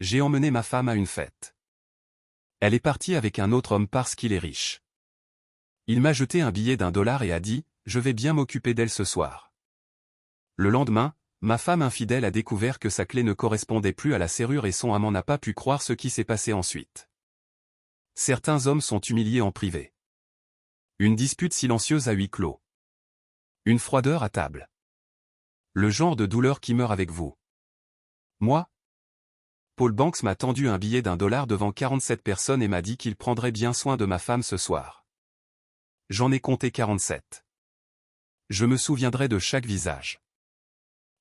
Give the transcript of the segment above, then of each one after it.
J'ai emmené ma femme à une fête. Elle est partie avec un autre homme parce qu'il est riche. Il m'a jeté un billet d'1$ et a dit, je vais bien m'occuper d'elle ce soir. Le lendemain, ma femme infidèle a découvert que sa clé ne correspondait plus à la serrure et son amant n'a pas pu croire ce qui s'est passé ensuite. Certains hommes sont humiliés en privé. Une dispute silencieuse à huis clos. Une froideur à table. Le genre de douleur qui meurt avec vous. Moi? Paul Banks m'a tendu un billet d'1$ devant 47 personnes et m'a dit qu'il prendrait bien soin de ma femme ce soir. J'en ai compté 47. Je me souviendrai de chaque visage.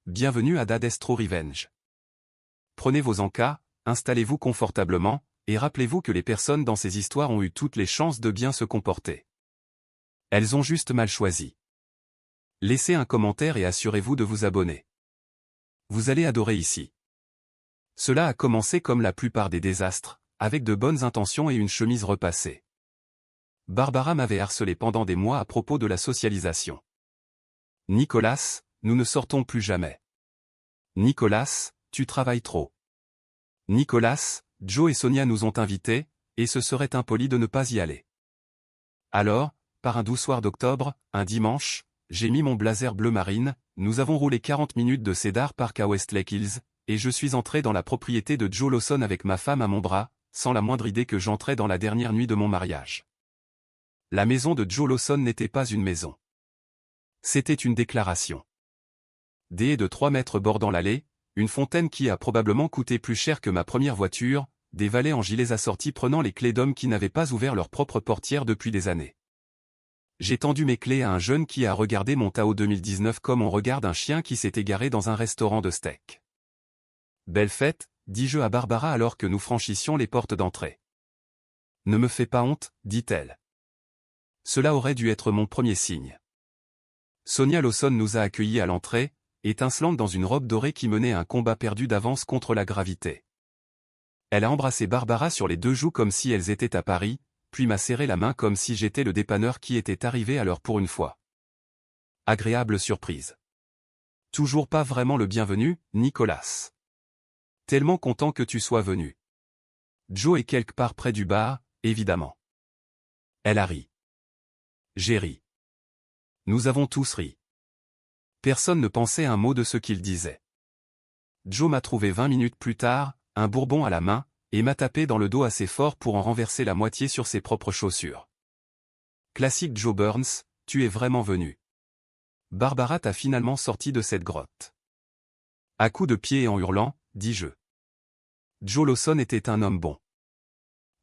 Bienvenue à Dadestro Revenge. Prenez vos encas, installez-vous confortablement, et rappelez-vous que les personnes dans ces histoires ont eu toutes les chances de bien se comporter. Elles ont juste mal choisi. Laissez un commentaire et assurez-vous de vous abonner. Vous allez adorer ici. Cela a commencé comme la plupart des désastres, avec de bonnes intentions et une chemise repassée. Barbara m'avait harcelé pendant des mois à propos de la socialisation. Nicolas, nous ne sortons plus jamais. Nicolas, tu travailles trop. Nicolas, Joe et Sonia nous ont invités, et ce serait impoli de ne pas y aller. Alors, par un doux soir d'octobre, un dimanche, j'ai mis mon blazer bleu marine, nous avons roulé 40 minutes de Cedar Park à Westlake Hills, et je suis entré dans la propriété de Joe Lawson avec ma femme à mon bras, sans la moindre idée que j'entrais dans la dernière nuit de mon mariage. La maison de Joe Lawson n'était pas une maison. C'était une déclaration. Des haies de 3 mètres bordant l'allée, une fontaine qui a probablement coûté plus cher que ma première voiture, des valets en gilets assortis prenant les clés d'hommes qui n'avaient pas ouvert leur propre portière depuis des années. J'ai tendu mes clés à un jeune qui a regardé mon Tahoe 2019 comme on regarde un chien qui s'est égaré dans un restaurant de steak. Belle fête, dis-je à Barbara alors que nous franchissions les portes d'entrée. Ne me fais pas honte, dit-elle. Cela aurait dû être mon premier signe. Sonia Lawson nous a accueillis à l'entrée, étincelante dans une robe dorée qui menait un combat perdu d'avance contre la gravité. Elle a embrassé Barbara sur les 2 joues comme si elles étaient à Paris, puis m'a serré la main comme si j'étais le dépanneur qui était arrivé à l'heure pour une fois. Agréable surprise. Toujours pas vraiment le bienvenu, Nicolas. Tellement content que tu sois venu. Joe est quelque part près du bar, évidemment. Elle a ri. J'ai ri. Nous avons tous ri. Personne ne pensait un mot de ce qu'il disait. Joe m'a trouvé 20 minutes plus tard, un bourbon à la main, et m'a tapé dans le dos assez fort pour en renverser la moitié sur ses propres chaussures. Classique Joe Burns, tu es vraiment venu. Barbara t'a finalement sorti de cette grotte. À coups de pied et en hurlant, dis-je. Joe Lawson était un homme bon.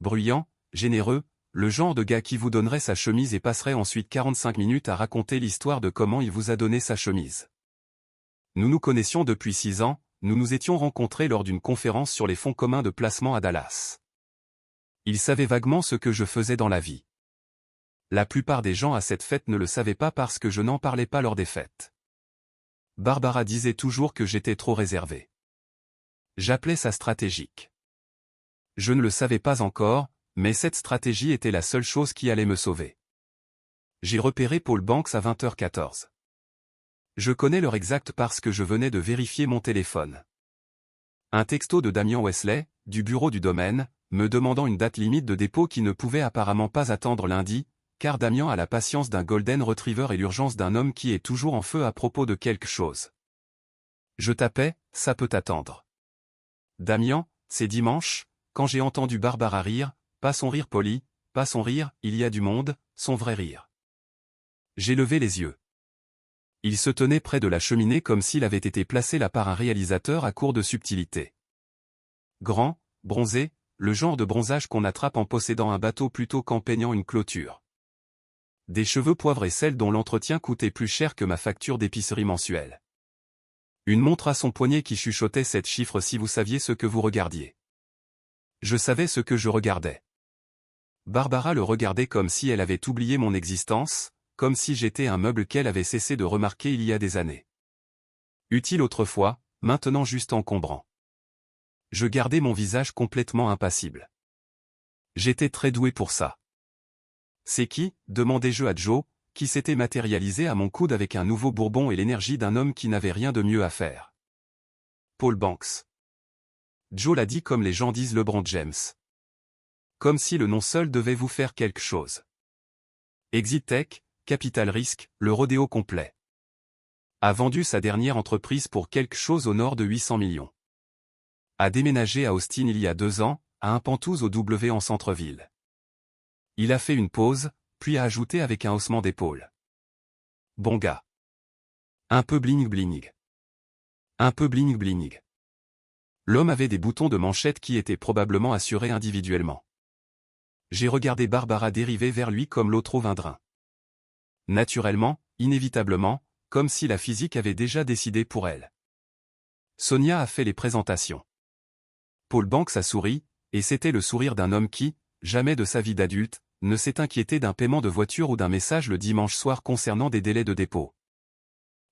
Bruyant, généreux, le genre de gars qui vous donnerait sa chemise et passerait ensuite 45 minutes à raconter l'histoire de comment il vous a donné sa chemise. Nous nous connaissions depuis 6 ans, nous nous étions rencontrés lors d'une conférence sur les fonds communs de placement à Dallas. Il savait vaguement ce que je faisais dans la vie. La plupart des gens à cette fête ne le savaient pas parce que je n'en parlais pas lors des fêtes. Barbara disait toujours que j'étais trop réservé. J'appelais ça stratégique. Je ne le savais pas encore, mais cette stratégie était la seule chose qui allait me sauver. J'ai repéré Paul Banks à 20h14. Je connais l'heure exacte parce que je venais de vérifier mon téléphone. Un texto de Damien Wesley, du bureau du domaine, me demandant une date limite de dépôt qui ne pouvait apparemment pas attendre lundi, car Damien a la patience d'un Golden Retriever et l'urgence d'un homme qui est toujours en feu à propos de quelque chose. Je tapais, ça peut attendre. Damien, c'est dimanche, quand j'ai entendu Barbara rire, pas son rire poli, pas son rire, il y a du monde, son vrai rire. J'ai levé les yeux. Il se tenait près de la cheminée comme s'il avait été placé là par un réalisateur à court de subtilité. Grand, bronzé, le genre de bronzage qu'on attrape en possédant un bateau plutôt qu'en peignant une clôture. Des cheveux poivre et sel dont l'entretien coûtait plus cher que ma facture d'épicerie mensuelle. Une montre à son poignet qui chuchotait 7 chiffres si vous saviez ce que vous regardiez. Je savais ce que je regardais. Barbara le regardait comme si elle avait oublié mon existence, comme si j'étais un meuble qu'elle avait cessé de remarquer il y a des années. Utile autrefois, maintenant juste encombrant. Je gardais mon visage complètement impassible. J'étais très doué pour ça. C'est qui, demandai-je à Joe, qui s'était matérialisé à mon coude avec un nouveau bourbon et l'énergie d'un homme qui n'avait rien de mieux à faire. Paul Banks. Joe l'a dit comme les gens disent LeBron James. Comme si le nom seul devait vous faire quelque chose. Exit Tech, Capital Risque, le rodéo complet. A vendu sa dernière entreprise pour quelque chose au nord de 800 millions. A déménagé à Austin il y a 2 ans, à un Pantouz au W en centre-ville. Il a fait une pause, puis a ajouté avec un haussement d'épaule. Bon gars. Un peu bling bling. Un peu bling bling. L'homme avait des boutons de manchette qui étaient probablement assurés individuellement. J'ai regardé Barbara dériver vers lui comme l'eau trouve un drain. Naturellement, inévitablement, comme si la physique avait déjà décidé pour elle. Sonia a fait les présentations. Paul Banks a souri, et c'était le sourire d'un homme qui, jamais de sa vie d'adulte, ne s'est inquiété d'un paiement de voiture ou d'un message le dimanche soir concernant des délais de dépôt.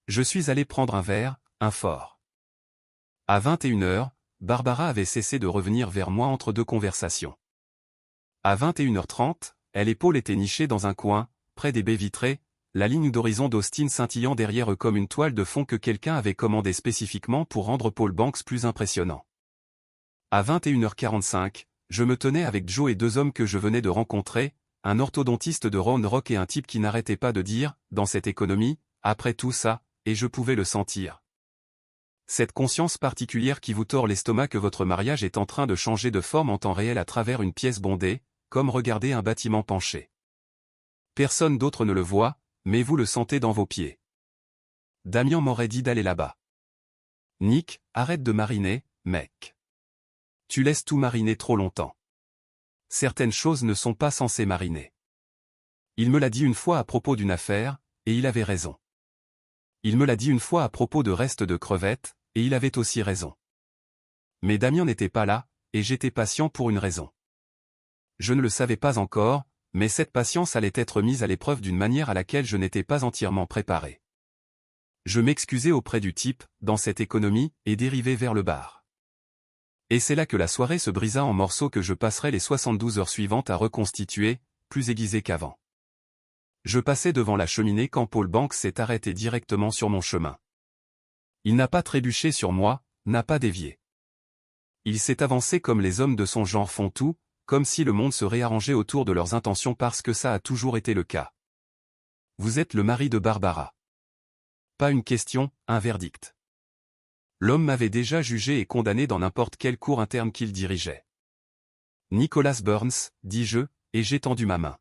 Je suis allé prendre un verre, un fort. À 21h, Barbara avait cessé de revenir vers moi entre 2 conversations. À 21h30, elle et Paul étaient nichés dans un coin, près des baies vitrées, la ligne d'horizon d'Austin scintillant derrière eux comme une toile de fond que quelqu'un avait commandée spécifiquement pour rendre Paul Banks plus impressionnant. À 21h45, je me tenais avec Joe et 2 hommes que je venais de rencontrer, un orthodontiste de Round Rock et un type qui n'arrêtait pas de dire, dans cette économie, après tout ça, et je pouvais le sentir. Cette conscience particulière qui vous tord l'estomac que votre mariage est en train de changer de forme en temps réel à travers une pièce bondée, comme regarder un bâtiment penché. Personne d'autre ne le voit, mais vous le sentez dans vos pieds. Damien m'aurait dit d'aller là-bas. Nick, arrête de mariner, mec. Tu laisses tout mariner trop longtemps. Certaines choses ne sont pas censées mariner. Il me l'a dit une fois à propos d'une affaire, et il avait raison. Il me l'a dit une fois à propos de restes de crevettes, et il avait aussi raison. Mais Damien n'était pas là, et j'étais patient pour une raison. Je ne le savais pas encore, mais cette patience allait être mise à l'épreuve d'une manière à laquelle je n'étais pas entièrement préparé. Je m'excusai auprès du type, dans cette économie, et dérivai vers le bar. Et c'est là que la soirée se brisa en morceaux que je passerai les 72 heures suivantes à reconstituer, plus aiguisé qu'avant. Je passais devant la cheminée quand Paul Banks s'est arrêté directement sur mon chemin. Il n'a pas trébuché sur moi, n'a pas dévié. Il s'est avancé comme les hommes de son genre font tout, comme si le monde se réarrangeait autour de leurs intentions parce que ça a toujours été le cas. Vous êtes le mari de Barbara. Pas une question, un verdict. L'homme m'avait déjà jugé et condamné dans n'importe quelle cour interne qu'il dirigeait. Nicholas Burns, dis-je, et j'ai tendu ma main.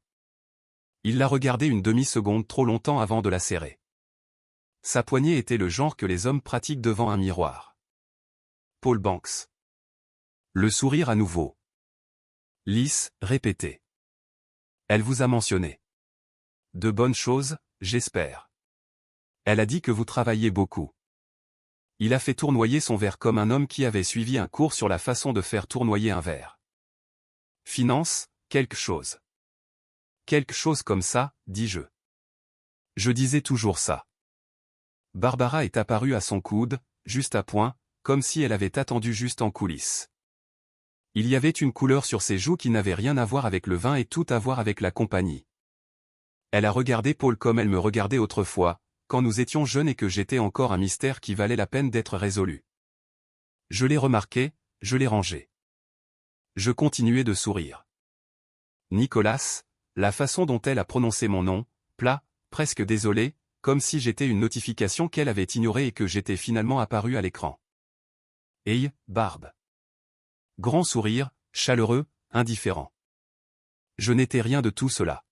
Il l'a regardé une demi-seconde trop longtemps avant de la serrer. Sa poignée était le genre que les hommes pratiquent devant un miroir. Paul Banks. Le sourire à nouveau. Lisse, répété. Elle vous a mentionné. De bonnes choses, j'espère. Elle a dit que vous travaillez beaucoup. Il a fait tournoyer son verre comme un homme qui avait suivi un cours sur la façon de faire tournoyer un verre. Finance, quelque chose. Quelque chose comme ça, dis-je. Je disais toujours ça. Barbara est apparue à son coude, juste à point, comme si elle avait attendu juste en coulisses. Il y avait une couleur sur ses joues qui n'avait rien à voir avec le vin et tout à voir avec la compagnie. Elle a regardé Paul comme elle me regardait autrefois, quand nous étions jeunes et que j'étais encore un mystère qui valait la peine d'être résolu. Je l'ai remarqué, je l'ai rangé. Je continuais de sourire. Nicholas, la façon dont elle a prononcé mon nom, plat, presque désolé, comme si j'étais une notification qu'elle avait ignorée et que j'étais finalement apparu à l'écran. Hey, Barbe. Grand sourire, chaleureux, indifférent. Je n'étais rien de tout cela.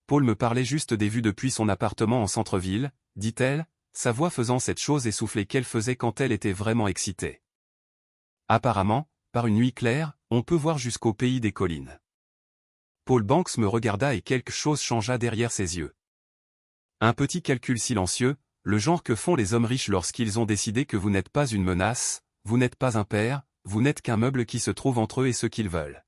Paul me parlait juste des vues depuis son appartement en centre-ville, dit-elle, sa voix faisant cette chose essoufflée qu'elle faisait quand elle était vraiment excitée. Apparemment, par une nuit claire, on peut voir jusqu'au pays des collines. Paul Banks me regarda et quelque chose changea derrière ses yeux. Un petit calcul silencieux, le genre que font les hommes riches lorsqu'ils ont décidé que vous n'êtes pas une menace, vous n'êtes pas un père, vous n'êtes qu'un meuble qui se trouve entre eux et ce qu'ils veulent.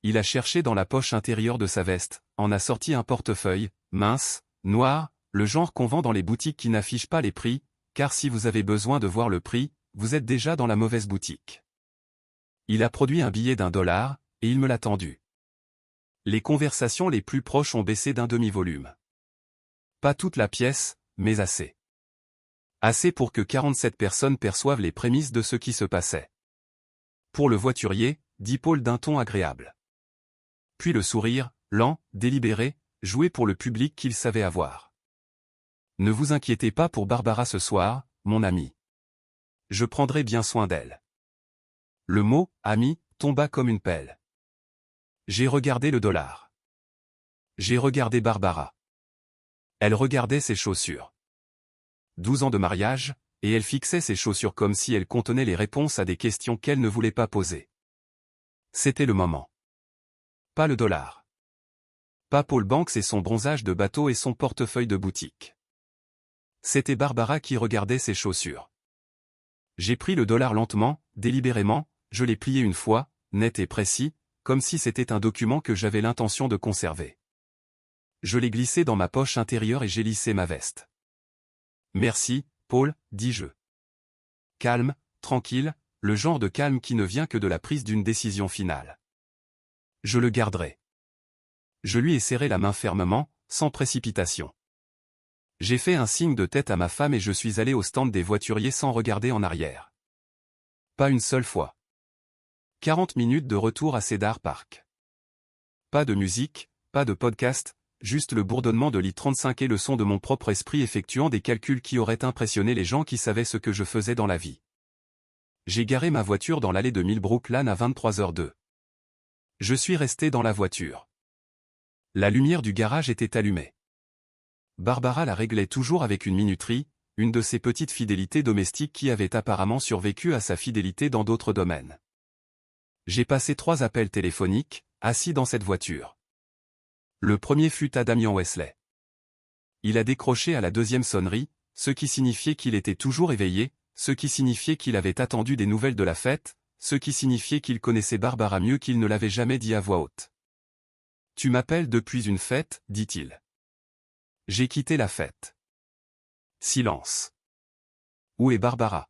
Il a cherché dans la poche intérieure de sa veste, en a sorti un portefeuille, mince, noir, le genre qu'on vend dans les boutiques qui n'affichent pas les prix, car si vous avez besoin de voir le prix, vous êtes déjà dans la mauvaise boutique. Il a produit un billet d'$1, et il me l'a tendu. Les conversations les plus proches ont baissé d'un demi-volume. Pas toute la pièce, mais assez. Assez pour que 47 personnes perçoivent les prémices de ce qui se passait. Pour le voiturier, dit Paul d'un ton agréable. Puis le sourire, lent, délibéré, joué pour le public qu'il savait avoir. Ne vous inquiétez pas pour Barbara ce soir, mon ami. Je prendrai bien soin d'elle. Le mot « ami » tomba comme une pelle. J'ai regardé le dollar. J'ai regardé Barbara. Elle regardait ses chaussures. 12 ans de mariage, et elle fixait ses chaussures comme si elles contenaient les réponses à des questions qu'elle ne voulait pas poser. C'était le moment. Pas le dollar. Pas Paul Banks et son bronzage de bateau et son portefeuille de boutique. C'était Barbara qui regardait ses chaussures. J'ai pris le dollar lentement, délibérément, je l'ai plié une fois, net et précis, comme si c'était un document que j'avais l'intention de conserver. Je l'ai glissé dans ma poche intérieure et j'ai lissé ma veste. Merci, Paul, dis-je. Calme, tranquille, le genre de calme qui ne vient que de la prise d'une décision finale. Je le garderai. Je lui ai serré la main fermement, sans précipitation. J'ai fait un signe de tête à ma femme et je suis allé au stand des voituriers sans regarder en arrière. Pas une seule fois. 40 minutes de retour à Cedar Park. Pas de musique, pas de podcast, juste le bourdonnement de l'I-35 et le son de mon propre esprit effectuant des calculs qui auraient impressionné les gens qui savaient ce que je faisais dans la vie. J'ai garé ma voiture dans l'allée de Millbrook Lane à 23h02. Je suis resté dans la voiture. La lumière du garage était allumée. Barbara la réglait toujours avec une minuterie, une de ces petites fidélités domestiques qui avaient apparemment survécu à sa fidélité dans d'autres domaines. J'ai passé 3 appels téléphoniques, assis dans cette voiture. Le premier fut à Damien Wesley. Il a décroché à la 2e sonnerie, ce qui signifiait qu'il était toujours éveillé, ce qui signifiait qu'il avait attendu des nouvelles de la fête, ce qui signifiait qu'il connaissait Barbara mieux qu'il ne l'avait jamais dit à voix haute. « Tu m'appelles depuis une fête, dit-il. J'ai quitté la fête. » Silence. Où est Barbara?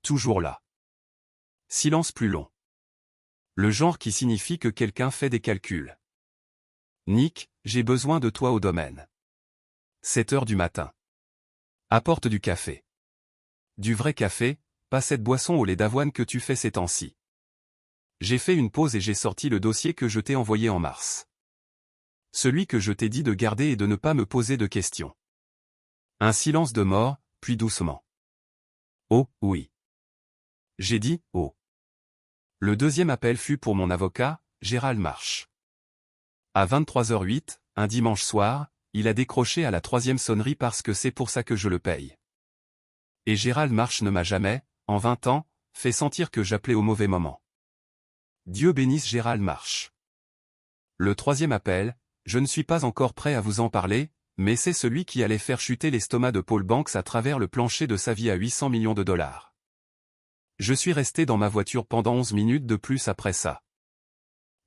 Toujours là. Silence plus long. Le genre qui signifie que quelqu'un fait des calculs. Nick, j'ai besoin de toi au domaine. 7h du matin. Apporte du café. Du vrai café, pas cette boisson au lait d'avoine que tu fais ces temps-ci. J'ai fait une pause et j'ai sorti le dossier que je t'ai envoyé en mars. Celui que je t'ai dit de garder et de ne pas me poser de questions. Un silence de mort, puis doucement. Oh, oui. J'ai dit, oh. Le deuxième appel fut pour mon avocat, Gérald Marsh. À 23h08, un dimanche soir, il a décroché à la 3e sonnerie parce que c'est pour ça que je le paye. Et Gérald Marsh ne m'a jamais, en 20 ans, fait sentir que j'appelais au mauvais moment. Dieu bénisse Gérald Marsh. Le 3e appel, je ne suis pas encore prêt à vous en parler, mais c'est celui qui allait faire chuter l'estomac de Paul Banks à travers le plancher de sa vie à 800 millions de dollars. Je suis resté dans ma voiture pendant 11 minutes de plus après ça.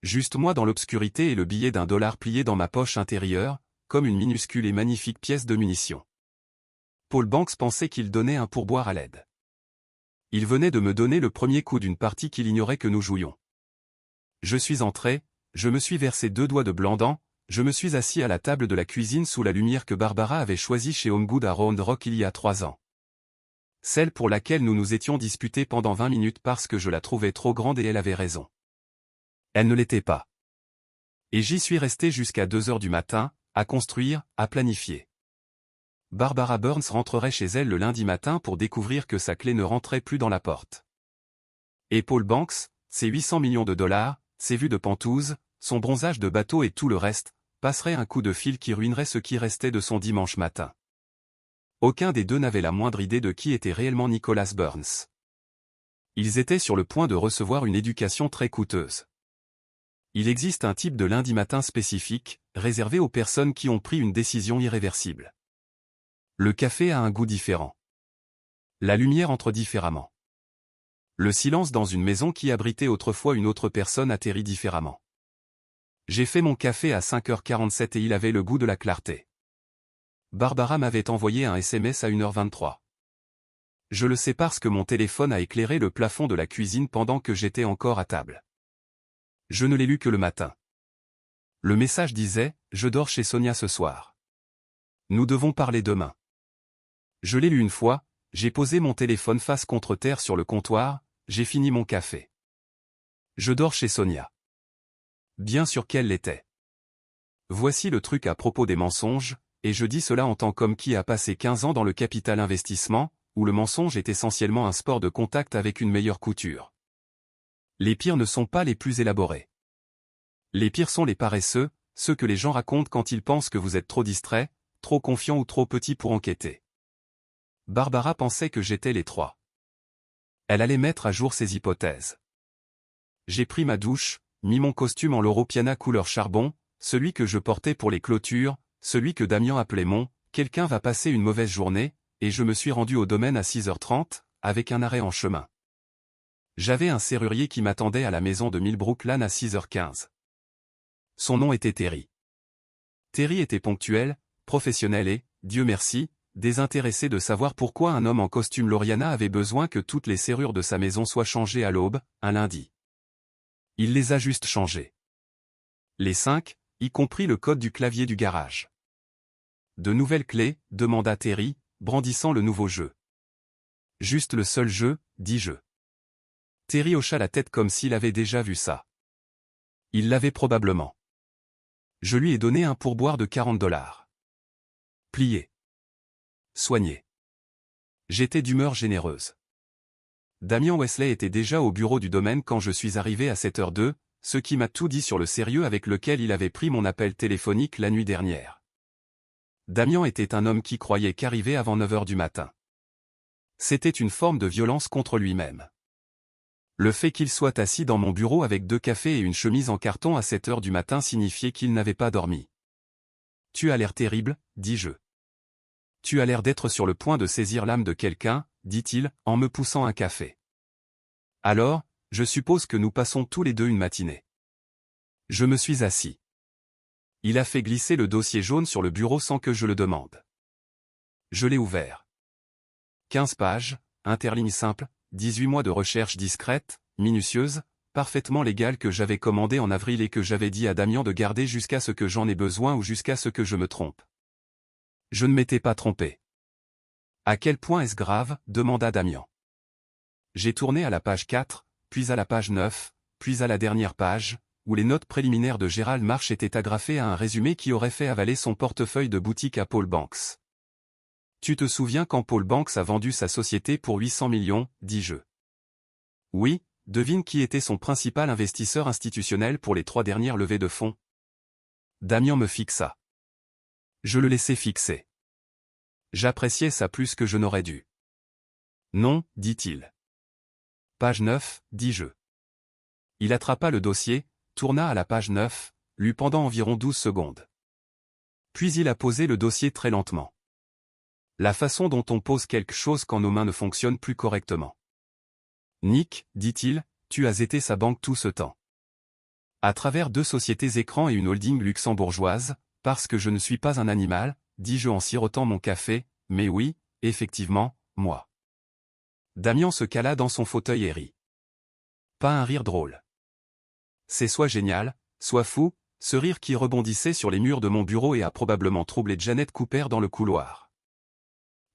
Juste moi dans l'obscurité et le billet d'$1 plié dans ma poche intérieure, comme une minuscule et magnifique pièce de munition. Paul Banks pensait qu'il donnait un pourboire à l'aide. Il venait de me donner le premier coup d'une partie qu'il ignorait que nous jouions. Je suis entré, je me suis versé 2 doigts de blanc-dents, je me suis assis à la table de la cuisine sous la lumière que Barbara avait choisie chez Homegood à Round Rock il y a 3 ans. Celle pour laquelle nous nous étions disputés pendant 20 minutes parce que je la trouvais trop grande et elle avait raison. Elle ne l'était pas. Et j'y suis resté jusqu'à 2h du matin, à construire, à planifier. Barbara Burns rentrerait chez elle le lundi matin pour découvrir que sa clé ne rentrait plus dans la porte. Et Paul Banks, ses 800 millions de dollars, ses vues de Penthouse, son bronzage de bateau et tout le reste, passerait un coup de fil qui ruinerait ce qui restait de son dimanche matin. Aucun des deux n'avait la moindre idée de qui était réellement Nicholas Burns. Ils étaient sur le point de recevoir une éducation très coûteuse. Il existe un type de lundi matin spécifique, réservé aux personnes qui ont pris une décision irréversible. Le café a un goût différent. La lumière entre différemment. Le silence dans une maison qui abritait autrefois une autre personne atterrit différemment. J'ai fait mon café à 5h47 et il avait le goût de la clarté. Barbara m'avait envoyé un SMS à 1h23. Je le sais parce que mon téléphone a éclairé le plafond de la cuisine pendant que j'étais encore à table. Je ne l'ai lu que le matin. Le message disait « Je dors chez Sonia ce soir. Nous devons parler demain ». Je l'ai lu une fois, j'ai posé mon téléphone face contre terre sur le comptoir, j'ai fini mon café. Je dors chez Sonia. Bien sûr qu'elle l'était. Voici le truc à propos des mensonges, et je dis cela en tant qu'homme qui a passé 15 ans dans le capital investissement, où le mensonge est essentiellement un sport de contact avec une meilleure couture. Les pires ne sont pas les plus élaborés. Les pires sont les paresseux, ceux que les gens racontent quand ils pensent que vous êtes trop distrait, trop confiant ou trop petit pour enquêter. Barbara pensait que j'étais les trois. Elle allait mettre à jour ses hypothèses. J'ai pris ma douche, mis mon costume en Loro-Piana couleur charbon, celui que je portais pour les clôtures, celui que Damien appelait mon « quelqu'un va passer une mauvaise journée », et je me suis rendu au domaine à 6h30, avec un arrêt en chemin. J'avais un serrurier qui m'attendait à la maison de Millbrook Lane à 6h15. Son nom était Terry. Terry était ponctuel, professionnel et, Dieu merci, désintéressé de savoir pourquoi un homme en costume Loriana avait besoin que toutes les serrures de sa maison soient changées à l'aube, un lundi. Il les a juste changées. Les 5, y compris le code du clavier du garage. De nouvelles clés, demanda Terry, brandissant le nouveau jeu. Juste le seul jeu, dis-je. Terry hocha la tête comme s'il avait déjà vu ça. Il l'avait probablement. Je lui ai donné un pourboire de $40. Plié. Soigné. J'étais d'humeur généreuse. Damien Wesley était déjà au bureau du domaine quand je suis arrivé à 7h02, ce qui m'a tout dit sur le sérieux avec lequel il avait pris mon appel téléphonique la nuit dernière. Damien était un homme qui croyait qu'arriver avant 9h du matin, c'était une forme de violence contre lui-même. Le fait qu'il soit assis dans mon bureau avec 2 cafés et une chemise en carton à 7h du matin signifiait qu'il n'avait pas dormi. « Tu as l'air terrible, dis-je. »« Tu as l'air d'être sur le point de saisir l'âme de quelqu'un, dit-il, en me poussant un café. Alors, je suppose que nous passons tous les deux une matinée. » Je me suis assis. Il a fait glisser le dossier jaune sur le bureau sans que je le demande. Je l'ai ouvert. 15 pages, interlignes simples, 18 mois de recherche discrète, minutieuse, parfaitement légale que j'avais commandée en avril et que j'avais dit à Damien de garder jusqu'à ce que j'en ai besoin ou jusqu'à ce que je me trompe. Je ne m'étais pas trompé. À quel point est-ce grave, demanda Damien. J'ai tourné à la page 4, puis à la page 9, puis à la dernière page, où les notes préliminaires de Gérald Marsh étaient agrafées à un résumé qui aurait fait avaler son portefeuille de boutique à Paul Banks. Tu te souviens quand Paul Banks a vendu sa société pour 800 millions, dis-je. Oui, devine qui était son principal investisseur institutionnel pour les 3 dernières levées de fonds. Damien me fixa. Je le laissai fixer. J'appréciais ça plus que je n'aurais dû. Non, dit-il. Page 9, dis-je. Il attrapa le dossier, tourna à la page 9, lut pendant environ 12 secondes. Puis il a posé le dossier très lentement. La façon dont on pose quelque chose quand nos mains ne fonctionnent plus correctement. Nick, dit-il, tu as été sa banque tout ce temps. À travers 2 sociétés écrans et une holding luxembourgeoise, parce que je ne suis pas un animal, dis-je en sirotant mon café, mais oui, effectivement, moi. Damien se cala dans son fauteuil et rit. Pas un rire drôle. C'est soit génial, soit fou, ce rire qui rebondissait sur les murs de mon bureau et a probablement troublé Janet Cooper dans le couloir.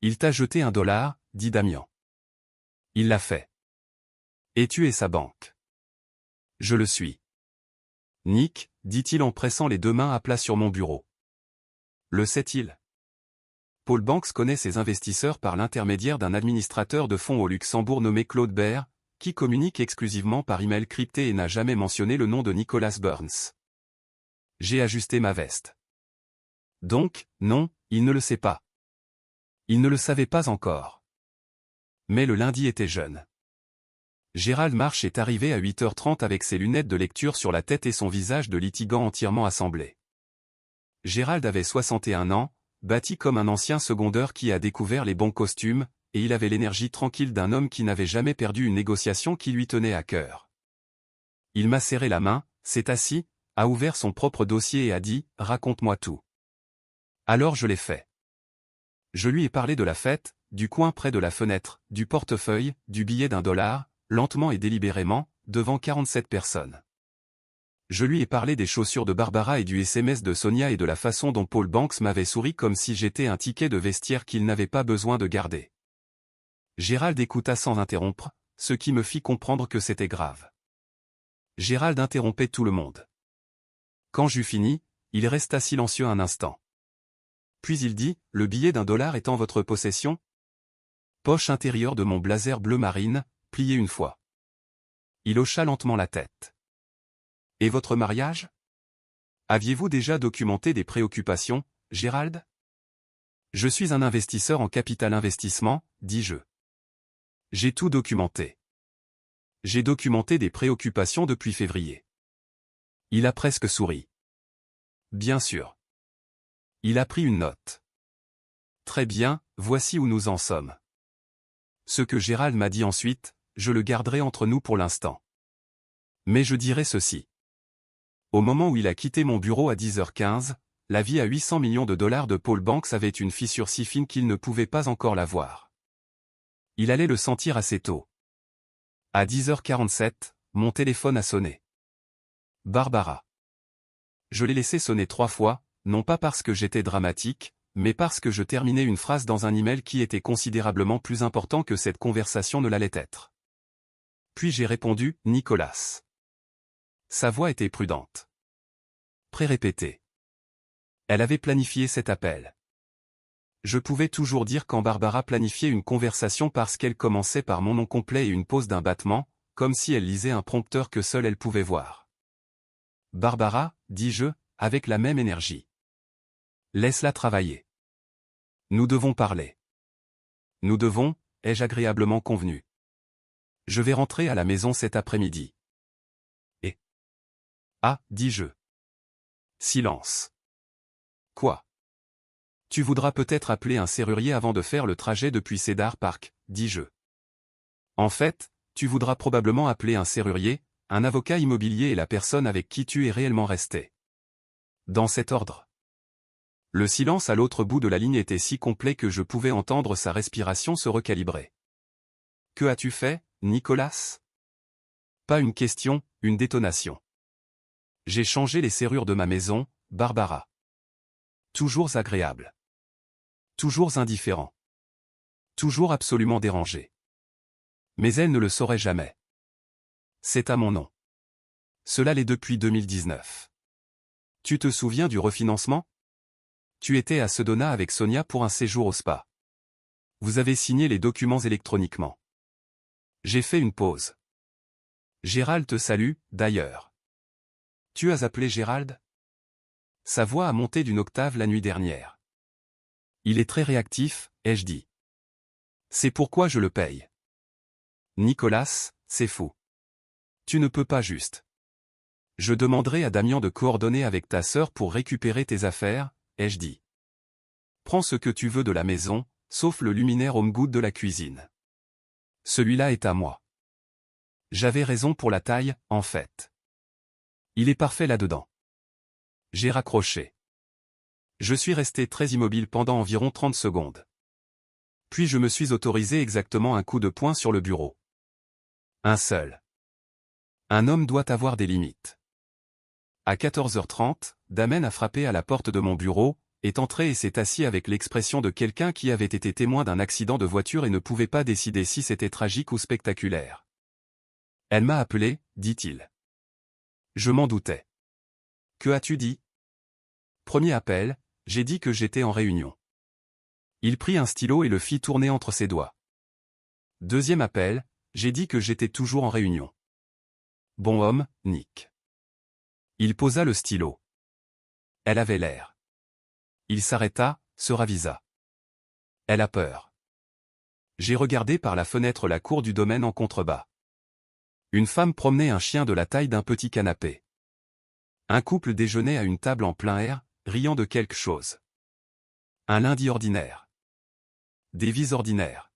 Il t'a jeté $1, dit Damien. Il l'a fait. Et tu es sa banque. Je le suis. Nick, dit-il en pressant les 2 mains à plat sur mon bureau. Le sait-il? Paul Banks connaît ses investisseurs par l'intermédiaire d'un administrateur de fonds au Luxembourg nommé Claude Baer, qui communique exclusivement par email crypté et n'a jamais mentionné le nom de Nicholas Burns. J'ai ajusté ma veste. Donc, non, il ne le sait pas. Il ne le savait pas encore. Mais le lundi était jeune. Gérald Marsh est arrivé à 8h30 avec ses lunettes de lecture sur la tête et son visage de litigant entièrement assemblé. Gérald avait 61 ans, bâti comme un ancien secondeur qui a découvert les bons costumes, et il avait l'énergie tranquille d'un homme qui n'avait jamais perdu une négociation qui lui tenait à cœur. Il m'a serré la main, s'est assis, a ouvert son propre dossier et a dit « Raconte-moi tout ». Alors je l'ai fait. Je lui ai parlé de la fête, du coin près de la fenêtre, du portefeuille, du billet d'$, lentement et délibérément, devant 47 personnes. Je lui ai parlé des chaussures de Barbara et du SMS de Sonia et de la façon dont Paul Banks m'avait souri comme si j'étais un ticket de vestiaire qu'il n'avait pas besoin de garder. Gérald écouta sans interrompre, ce qui me fit comprendre que c'était grave. Gérald interrompait tout le monde. Quand j'eus fini, il resta silencieux un instant. Puis il dit, « Le billet d'$1 est en votre possession ?» Poche intérieure de mon blazer bleu marine, plié une fois. Il hocha lentement la tête. « Et votre mariage ? Aviez-vous déjà documenté des préoccupations, Gérald ? » « Je suis un investisseur en capital investissement, dis-je. J'ai tout documenté. J'ai documenté des préoccupations depuis février. » Il a presque souri. « Bien sûr. » Il a pris une note. « Très bien, voici où nous en sommes. » Ce que Gérald m'a dit ensuite, je le garderai entre nous pour l'instant. Mais je dirai ceci. Au moment où il a quitté mon bureau à 10h15, la vie à $800 millions de Paul Banks avait une fissure si fine qu'il ne pouvait pas encore la voir. Il allait le sentir assez tôt. À 10h47, mon téléphone a sonné. Barbara. Je l'ai laissé sonner 3 fois, non pas parce que j'étais dramatique, mais parce que je terminais une phrase dans un email qui était considérablement plus important que cette conversation ne l'allait être. Puis j'ai répondu, « Nicolas. » Sa voix était prudente. Pré-répétée. Elle avait planifié cet appel. Je pouvais toujours dire quand Barbara planifiait une conversation parce qu'elle commençait par mon nom complet et une pause d'un battement, comme si elle lisait un prompteur que seule elle pouvait voir. « Barbara, dis-je, avec la même énergie. Laisse-la travailler. Nous devons parler. Nous devons, ai-je agréablement convenu. Je vais rentrer à la maison cet après-midi. Et. Ah, dis-je. Silence. Quoi? Tu voudras peut-être appeler un serrurier avant de faire le trajet depuis Cedar Park, dis-je. En fait, tu voudras probablement appeler un serrurier, un avocat immobilier et la personne avec qui tu es réellement resté. Dans cet ordre. Le silence à l'autre bout de la ligne était si complet que je pouvais entendre sa respiration se recalibrer. Que as-tu fait, Nicolas? Pas une question, une détonation. J'ai changé les serrures de ma maison, Barbara. Toujours agréable. Toujours indifférent. Toujours absolument dérangé. Mais elle ne le saurait jamais. C'est à mon nom. Cela l'est depuis 2019. Tu te souviens du refinancement? Tu étais à Sedona avec Sonia pour un séjour au spa. Vous avez signé les documents électroniquement. J'ai fait une pause. Gérald te salue, d'ailleurs. Tu as appelé Gérald? Sa voix a monté d'une octave la nuit dernière. Il est très réactif, ai-je dit. C'est pourquoi je le paye. Nicolas, c'est fou. Tu ne peux pas juste. Je demanderai à Damien de coordonner avec ta sœur pour récupérer tes affaires, ai-je dit. Prends ce que tu veux de la maison, sauf le luminaire Homegood de la cuisine. Celui-là est à moi. J'avais raison pour la taille, en fait. Il est parfait là-dedans. J'ai raccroché. Je suis resté très immobile pendant environ 30 secondes. Puis je me suis autorisé exactement un coup de poing sur le bureau. Un seul. Un homme doit avoir des limites. À 14h30, Damien a frappé à la porte de mon bureau, est entré et s'est assis avec l'expression de quelqu'un qui avait été témoin d'un accident de voiture et ne pouvait pas décider si c'était tragique ou spectaculaire. Elle m'a appelé, dit-il. Je m'en doutais. Que as-tu dit? Premier appel, j'ai dit que j'étais en réunion. Il prit un stylo et le fit tourner entre ses doigts. Deuxième appel, j'ai dit que j'étais toujours en réunion. Bon homme, Nick. Il posa le stylo. Elle avait l'air. Il s'arrêta, se ravisa. Elle a peur. J'ai regardé par la fenêtre la cour du domaine en contrebas. Une femme promenait un chien de la taille d'un petit canapé. Un couple déjeunait à une table en plein air, riant de quelque chose. Un lundi ordinaire. Des vies ordinaires.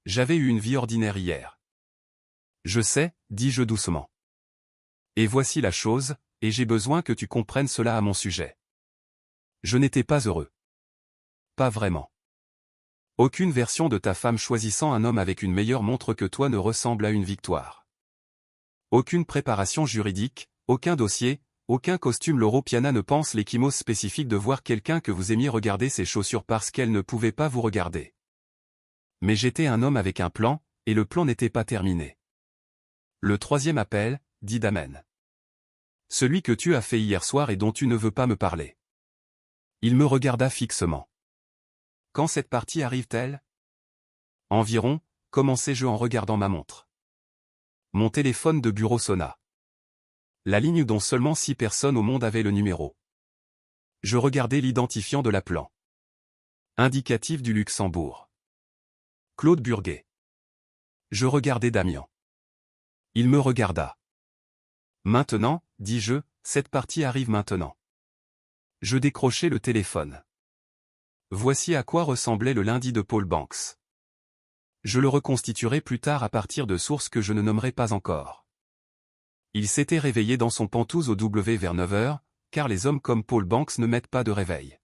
J'avais eu une vie ordinaire hier. Je sais, dis-je doucement. Et voici la chose, et j'ai besoin que tu comprennes cela à mon sujet. Je n'étais pas heureux. Pas vraiment. Aucune version de ta femme choisissant un homme avec une meilleure montre que toi ne ressemble à une victoire. Aucune préparation juridique, aucun dossier, aucun costume Loro Piana ne pense l'échymose spécifique de voir quelqu'un que vous aimiez regarder ses chaussures parce qu'elle ne pouvait pas vous regarder. Mais j'étais un homme avec un plan, et le plan n'était pas terminé. Le troisième appel, dit Damen. Celui que tu as fait hier soir et dont tu ne veux pas me parler. Il me regarda fixement. Quand cette partie arrive-t-elle? Environ, commençai-je en regardant ma montre. Mon téléphone de bureau sonna. La ligne dont seulement 6 personnes au monde avaient le numéro. Je regardai l'identifiant de l'appelant. Indicatif du Luxembourg. Claude Burguet. Je regardai Damian. Il me regarda. Maintenant, dis-je, cette partie arrive maintenant. Je décrochai le téléphone. Voici à quoi ressemblait le lundi de Paul Banks. Je le reconstituerai plus tard à partir de sources que je ne nommerai pas encore. Il s'était réveillé dans son Pantouse au W vers 9 heures, car les hommes comme Paul Banks ne mettent pas de réveil.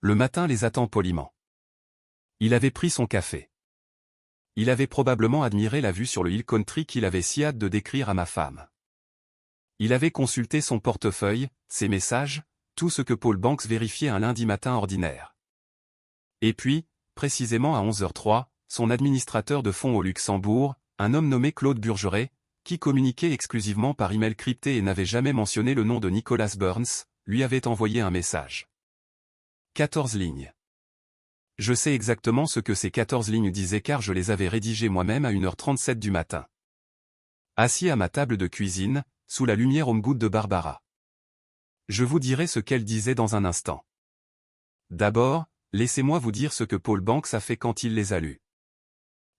Le matin les attend poliment. Il avait pris son café. Il avait probablement admiré la vue sur le Hill Country qu'il avait si hâte de décrire à ma femme. Il avait consulté son portefeuille, ses messages, tout ce que Paul Banks vérifiait un lundi matin ordinaire. Et puis, précisément à 11h03, son administrateur de fonds au Luxembourg, un homme nommé Claude Burgeret, qui communiquait exclusivement par email crypté et n'avait jamais mentionné le nom de Nicholas Burns, lui avait envoyé un message. 14 lignes. Je sais exactement ce que ces 14 lignes disaient car je les avais rédigées moi-même à 1h37 du matin. Assis à ma table de cuisine, sous la lumière home-good de Barbara. Je vous dirai ce qu'elle disait dans un instant. D'abord, laissez-moi vous dire ce que Paul Banks a fait quand il les a lus.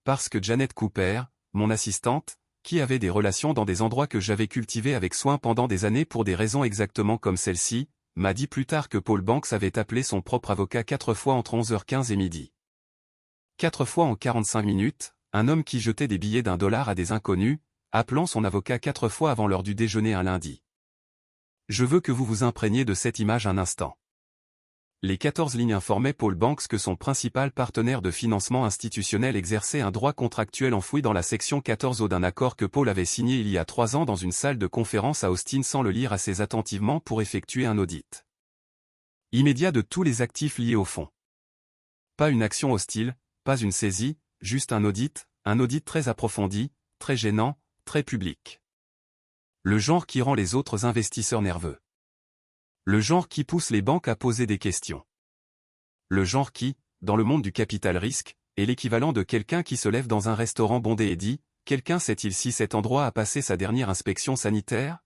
Parce que Janet Cooper, mon assistante, qui avait des relations dans des endroits que j'avais cultivés avec soin pendant des années pour des raisons exactement comme celle-ci, m'a dit plus tard que Paul Banks avait appelé son propre avocat 4 fois entre 11h15 et midi. 4 fois en 45 minutes, un homme qui jetait des billets d'1$ à des inconnus, appelant son avocat 4 fois avant l'heure du déjeuner un lundi. Je veux que vous vous imprégniez de cette image un instant. Les 14 lignes informaient Paul Banks que son principal partenaire de financement institutionnel exerçait un droit contractuel enfoui dans la section 14 d'un accord que Paul avait signé il y a 3 ans dans une salle de conférence à Austin sans le lire assez attentivement pour effectuer un audit immédiat de tous les actifs liés au fonds. Pas une action hostile, pas une saisie, juste un audit très approfondi, très gênant, très public. Le genre qui rend les autres investisseurs nerveux. Le genre qui pousse les banques à poser des questions. Le genre qui, dans le monde du capital risque, est l'équivalent de quelqu'un qui se lève dans un restaurant bondé et dit « Quelqu'un sait-il si cet endroit a passé sa dernière inspection sanitaire ?»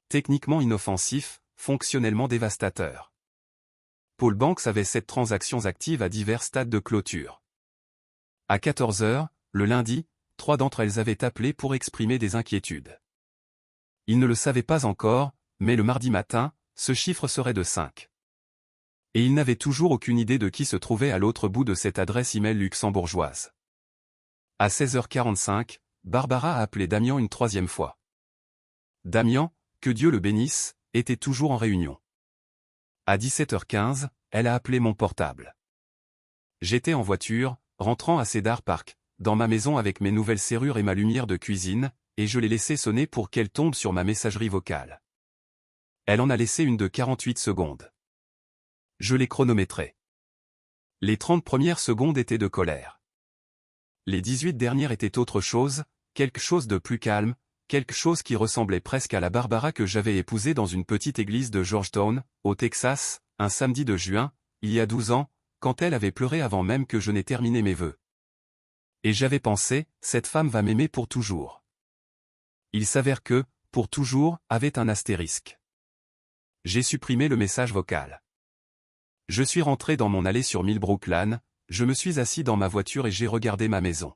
Techniquement inoffensif, fonctionnellement dévastateur. Paul Banks avait 7 transactions actives à divers stades de clôture. À 14h, le lundi, 3 d'entre elles avaient appelé pour exprimer des inquiétudes. Ils ne le savaient pas encore, mais le mardi matin, ce chiffre serait de 5. Et ils n'avaient toujours aucune idée de qui se trouvait à l'autre bout de cette adresse email luxembourgeoise. À 16h45, Barbara a appelé Damian une 3e fois. Damian, que Dieu le bénisse, était toujours en réunion. À 17h15, elle a appelé mon portable. J'étais en voiture, rentrant à Cedar Park, dans ma maison avec mes nouvelles serrures et ma lumière de cuisine, et je l'ai laissé sonner pour qu'elle tombe sur ma messagerie vocale. Elle en a laissé une de 48 secondes. Je l'ai chronométrée. Les 30 premières secondes étaient de colère. Les 18 dernières étaient autre chose, quelque chose de plus calme, quelque chose qui ressemblait presque à la Barbara que j'avais épousée dans une petite église de Georgetown, au Texas, un samedi de juin, il y a 12 ans, quand elle avait pleuré avant même que je n'ai terminé mes vœux. Et j'avais pensé, cette femme va m'aimer pour toujours. Il s'avère que, pour toujours, avait un astérisque. J'ai supprimé le message vocal. Je suis rentré dans mon allée sur Millbrook Lane, je me suis assis dans ma voiture et j'ai regardé ma maison.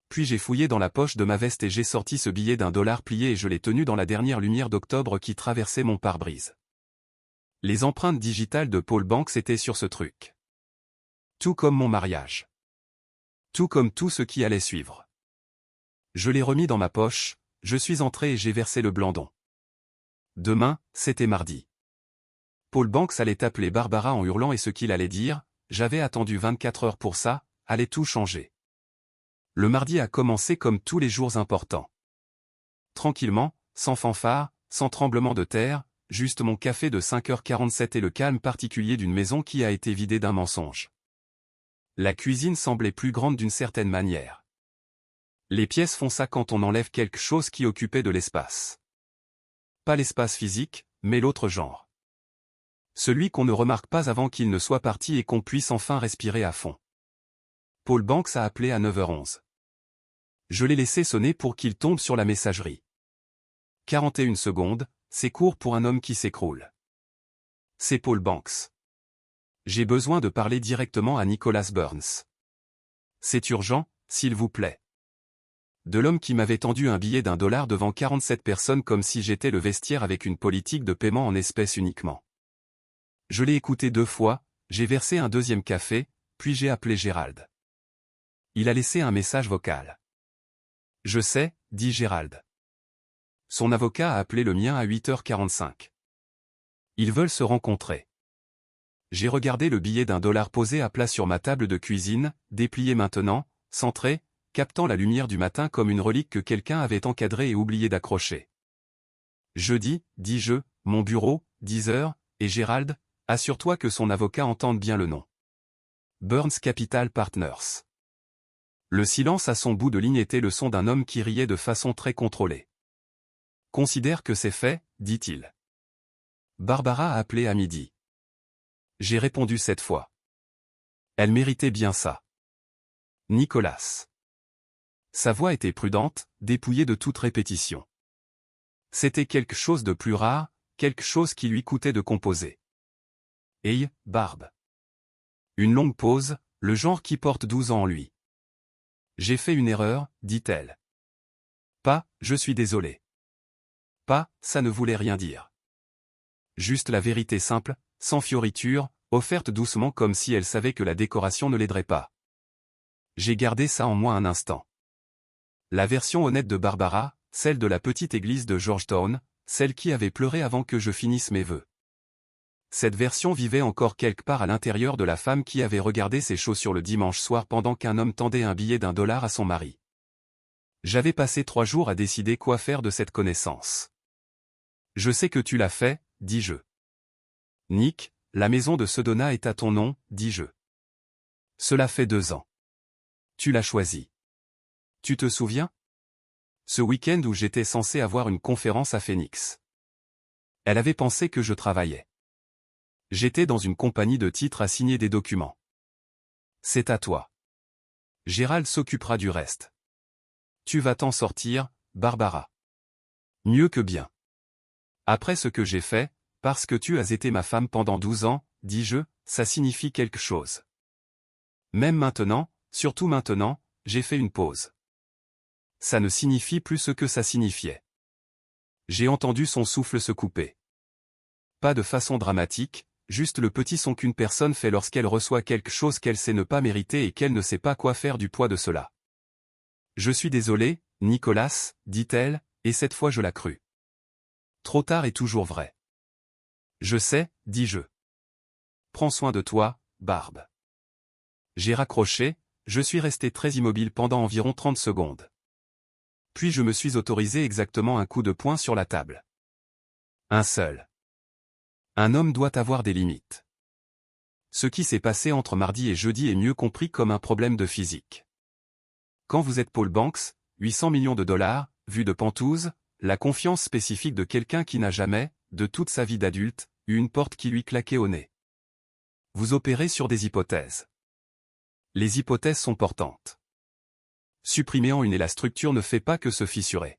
Puis j'ai fouillé dans la poche de ma veste et j'ai sorti ce billet d'1$ plié et je l'ai tenu dans la dernière lumière d'octobre qui traversait mon pare-brise. Les empreintes digitales de Paul Banks étaient sur ce truc. Tout comme mon mariage. Tout comme tout ce qui allait suivre. Je l'ai remis dans ma poche, je suis entré et j'ai versé le blandon. Demain, c'était mardi. Paul Banks allait appeler Barbara en hurlant et ce qu'il allait dire, j'avais attendu 24 heures pour ça, allait tout changer. Le mardi a commencé comme tous les jours importants. Tranquillement, sans fanfare, sans tremblement de terre, juste mon café de 5h47 et le calme particulier d'une maison qui a été vidée d'un mensonge. La cuisine semblait plus grande d'une certaine manière. Les pièces font ça quand on enlève quelque chose qui occupait de l'espace. Pas l'espace physique, mais l'autre genre. Celui qu'on ne remarque pas avant qu'il ne soit parti et qu'on puisse enfin respirer à fond. Paul Banks a appelé à 9h11. Je l'ai laissé sonner pour qu'il tombe sur la messagerie. 41 secondes, c'est court pour un homme qui s'écroule. C'est Paul Banks. J'ai besoin de parler directement à Nicholas Burns. C'est urgent, s'il vous plaît. De l'homme qui m'avait tendu un billet d'$1 devant 47 personnes comme si j'étais le vestiaire avec une politique de paiement en espèces uniquement. Je l'ai écouté 2 fois, j'ai versé un deuxième café, puis j'ai appelé Gérald. Il a laissé un message vocal. Je sais, dit Gérald. Son avocat a appelé le mien à 8h45. Ils veulent se rencontrer. J'ai regardé le billet d'$1 posé à plat sur ma table de cuisine, déplié maintenant, centré, captant la lumière du matin comme une relique que quelqu'un avait encadrée et oublié d'accrocher. Jeudi, dis-je, mon bureau, 10h, et Gérald, assure-toi que son avocat entende bien le nom. Burns Capital Partners. Le silence à son bout de ligne était le son d'un homme qui riait de façon très contrôlée. Considère que c'est fait, dit-il. Barbara a appelé à midi. J'ai répondu cette fois. Elle méritait bien ça. Nicholas. Sa voix était prudente, dépouillée de toute répétition. C'était quelque chose de plus rare, quelque chose qui lui coûtait de composer. Hey, Barb. Une longue pause, le genre qui porte 12 ans en lui. J'ai fait une erreur, dit-elle. Pas, je suis désolé. Pas, ça ne voulait rien dire. Juste la vérité simple, sans fioriture, offerte doucement comme si elle savait que la décoration ne l'aiderait pas. J'ai gardé ça en moi un instant. La version honnête de Barbara, celle de la petite église de Georgetown, celle qui avait pleuré avant que je finisse mes vœux. Cette version vivait encore quelque part à l'intérieur de la femme qui avait regardé ses chaussures le dimanche soir pendant qu'un homme tendait un billet d'$1 à son mari. J'avais passé 3 jours à décider quoi faire de cette connaissance. Je sais que tu l'as fait, dis-je. Nick, la maison de Sedona est à ton nom, dis-je. Cela fait 2 ans. Tu l'as choisi. Tu te souviens? Ce week-end où j'étais censé avoir une conférence à Phoenix. Elle avait pensé que je travaillais. J'étais dans une compagnie de titres à signer des documents. C'est à toi. Gérald s'occupera du reste. Tu vas t'en sortir, Barbara. Mieux que bien. Après ce que j'ai fait, parce que tu as été ma femme pendant 12 ans, dis-je, ça signifie quelque chose. Même maintenant, surtout maintenant, j'ai fait une pause. Ça ne signifie plus ce que ça signifiait. J'ai entendu son souffle se couper. Pas de façon dramatique, juste le petit son qu'une personne fait lorsqu'elle reçoit quelque chose qu'elle sait ne pas mériter et qu'elle ne sait pas quoi faire du poids de cela. Je suis désolé, Nicholas, dit-elle, et cette fois je la crus. Trop tard est toujours vrai. Je sais, dis-je. Prends soin de toi, Barb. J'ai raccroché, je suis resté très immobile pendant environ 30 secondes. Puis je me suis autorisé exactement un coup de poing sur la table. Un seul. Un homme doit avoir des limites. Ce qui s'est passé entre mardi et jeudi est mieux compris comme un problème de physique. Quand vous êtes Paul Banks, 800 millions de dollars, vu de Penthouse, la confiance spécifique de quelqu'un qui n'a jamais, de toute sa vie d'adulte, eu une porte qui lui claquait au nez. Vous opérez sur des hypothèses. Les hypothèses sont portantes. Supprimer en une et la structure ne fait pas que se fissurer.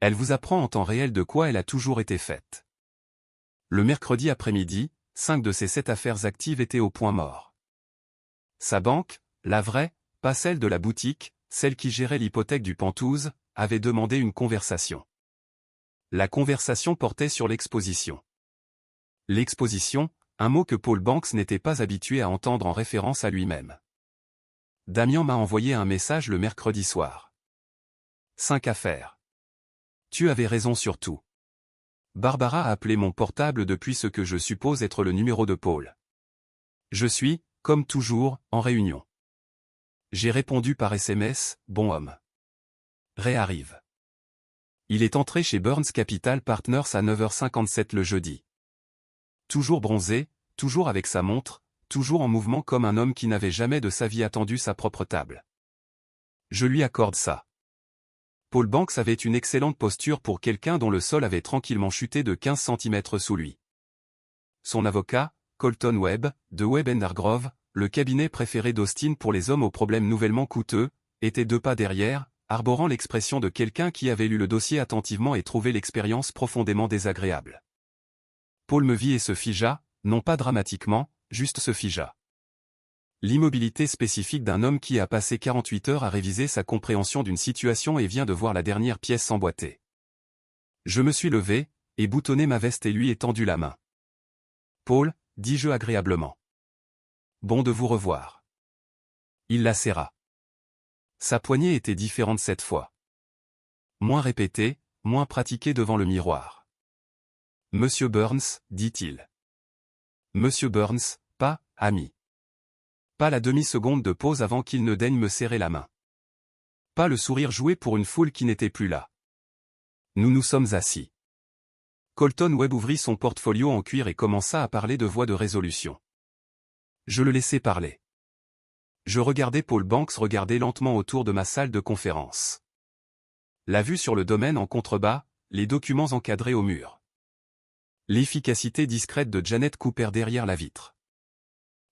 Elle vous apprend en temps réel de quoi elle a toujours été faite. Le mercredi après-midi, 5 de ses 7 affaires actives étaient au point mort. Sa banque, la vraie, pas celle de la boutique, celle qui gérait l'hypothèque du Penthouse, avait demandé une conversation. La conversation portait sur l'exposition. L'exposition, un mot que Paul Banks n'était pas habitué à entendre en référence à lui-même. Damien m'a envoyé un message le mercredi soir. 5 affaires. Tu avais raison sur tout. Barbara a appelé mon portable depuis ce que je suppose être le numéro de Paul. Je suis, comme toujours, en réunion. J'ai répondu par SMS, bon homme. Ray arrive. Il est entré chez Burns Capital Partners à 9h57 le jeudi. Toujours bronzé, toujours avec sa montre, toujours en mouvement comme un homme qui n'avait jamais de sa vie attendu sa propre table. Je lui accorde ça. Paul Banks avait une excellente posture pour quelqu'un dont le sol avait tranquillement chuté de 15 cm sous lui. Son avocat, Colton Webb, de Webb & Hargrove, le cabinet préféré d'Austin pour les hommes aux problèmes nouvellement coûteux, était 2 pas derrière, arborant l'expression de quelqu'un qui avait lu le dossier attentivement et trouvé l'expérience profondément désagréable. Paul me vit et se figea, non pas dramatiquement, juste se figea. L'immobilité spécifique d'un homme qui a passé 48 heures à réviser sa compréhension d'une situation et vient de voir la dernière pièce s'emboîter. Je me suis levé, et boutonné ma veste et lui ai tendu la main. Paul, dis-je agréablement. Bon de vous revoir. Il la serra. Sa poignée était différente cette fois. Moins répétée, moins pratiquée devant le miroir. Monsieur Burns, dit-il. Monsieur Burns, pas, ami. Pas la demi-seconde de pause avant qu'il ne daigne me serrer la main. Pas le sourire joué pour une foule qui n'était plus là. Nous nous sommes assis. Colton Webb ouvrit son portfolio en cuir et commença à parler de voie de résolution. Je le laissai parler. Je regardais Paul Banks regarder lentement autour de ma salle de conférence. La vue sur le domaine en contrebas, les documents encadrés au mur. L'efficacité discrète de Janet Cooper derrière la vitre.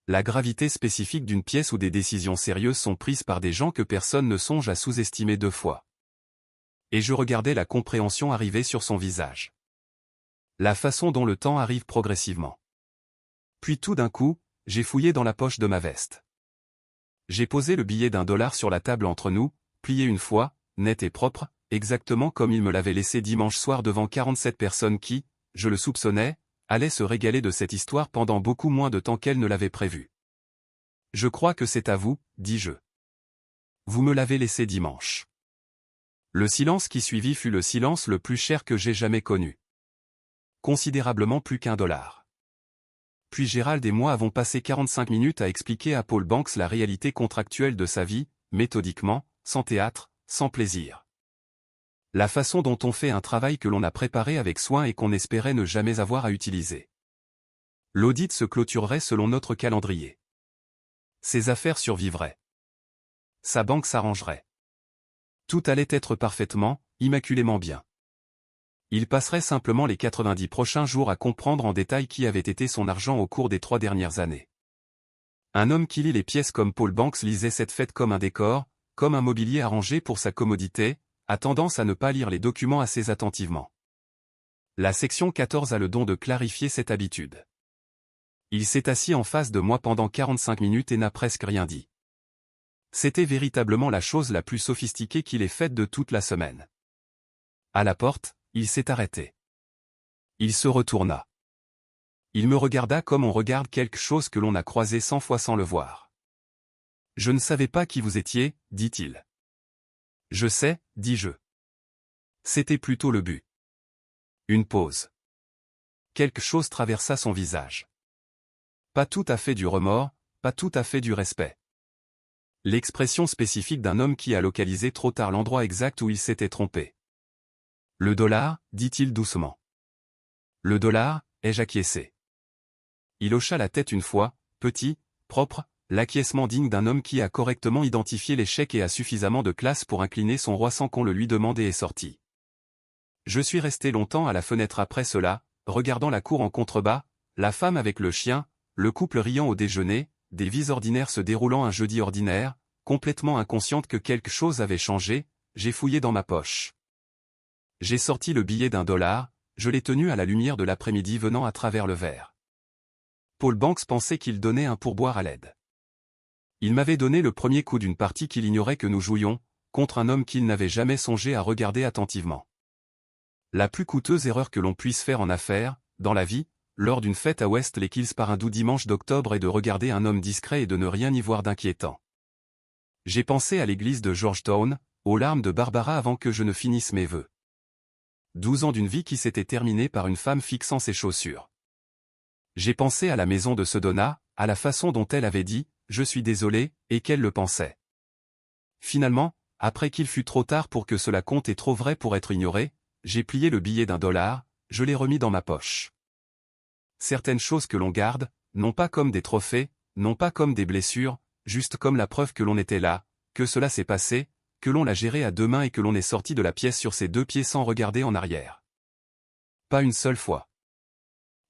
La gravité spécifique d'une pièce où des décisions sérieuses sont prises par des gens que personne ne songe à sous-estimer 2 fois. Et je regardais la compréhension arriver sur son visage. La façon dont le temps arrive progressivement. Puis tout d'un coup, j'ai fouillé dans la poche de ma veste. J'ai posé le billet d'$1 sur la table entre nous, plié une fois, net et propre, exactement comme il me l'avait laissé dimanche soir devant 47 personnes qui, je le soupçonnais, allaient se régaler de cette histoire pendant beaucoup moins de temps qu'elles ne l'avaient prévu. Je crois que c'est à vous, dis-je. Vous me l'avez laissé dimanche. Le silence qui suivit fut le silence le plus cher que j'ai jamais connu. Considérablement plus qu'$1. Puis Gérald et moi avons passé 45 minutes à expliquer à Paul Banks la réalité contractuelle de sa vie, méthodiquement, sans théâtre, sans plaisir. La façon dont on fait un travail que l'on a préparé avec soin et qu'on espérait ne jamais avoir à utiliser. L'audit se clôturerait selon notre calendrier. Ses affaires survivraient. Sa banque s'arrangerait. Tout allait être parfaitement, immaculément bien. Il passerait simplement les 90 prochains jours à comprendre en détail qui avait été son argent au cours des 3 dernières années. Un homme qui lit les pièces comme Paul Banks lisait cette fête comme un décor, comme un mobilier arrangé pour sa commodité, a tendance à ne pas lire les documents assez attentivement. La section 14 a le don de clarifier cette habitude. Il s'est assis en face de moi pendant 45 minutes et n'a presque rien dit. C'était véritablement la chose la plus sophistiquée qu'il ait faite de toute la semaine. À la porte, il s'est arrêté. Il se retourna. Il me regarda comme on regarde quelque chose que l'on a croisé 100 fois sans le voir. « Je ne savais pas qui vous étiez, dit-il. »« Je sais, dis-je. » C'était plutôt le but. Une pause. Quelque chose traversa son visage. Pas tout à fait du remords, pas tout à fait du respect. L'expression spécifique d'un homme qui a localisé trop tard l'endroit exact où il s'était trompé. « Le dollar, dit-il doucement. »« Le dollar, ai-je acquiescé. » Il hocha la tête une fois, petit, propre, l'acquiescement digne d'un homme qui a correctement identifié l'échec et a suffisamment de classe pour incliner son roi sans qu'on le lui demande et est sorti. Je suis resté longtemps à la fenêtre après cela, regardant la cour en contrebas, la femme avec le chien, le couple riant au déjeuner, des vies ordinaires se déroulant un jeudi ordinaire, complètement inconsciente que quelque chose avait changé, j'ai fouillé dans ma poche. J'ai sorti le billet d'$1, je l'ai tenu à la lumière de l'après-midi venant à travers le verre. Paul Banks pensait qu'il donnait un pourboire à l'aide. Il m'avait donné le premier coup d'une partie qu'il ignorait que nous jouions, contre un homme qu'il n'avait jamais songé à regarder attentivement. La plus coûteuse erreur que l'on puisse faire en affaires, dans la vie, lors d'une fête à Westlake Hills par un doux dimanche d'octobre est de regarder un homme discret et de ne rien y voir d'inquiétant. J'ai pensé à l'église de Georgetown, aux larmes de Barbara avant que je ne finisse mes vœux. 12 ans d'une vie qui s'était terminée par une femme fixant ses chaussures. J'ai pensé à la maison de Sedona, à la façon dont elle avait dit « Je suis désolé » et qu'elle le pensait. Finalement, après qu'il fût trop tard pour que cela compte et trop vrai pour être ignoré, j'ai plié le billet d'$1, je l'ai remis dans ma poche. Certaines choses que l'on garde, non pas comme des trophées, non pas comme des blessures, juste comme la preuve que l'on était là, que cela s'est passé, que l'on l'a gérée à deux mains et que l'on est sorti de la pièce sur ses deux pieds sans regarder en arrière. Pas une seule fois.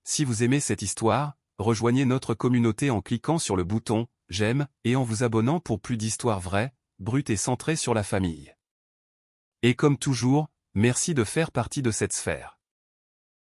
Si vous aimez cette histoire, rejoignez notre communauté en cliquant sur le bouton « J'aime » et en vous abonnant pour plus d'histoires vraies, brutes et centrées sur la famille. Et comme toujours, merci de faire partie de cette sphère.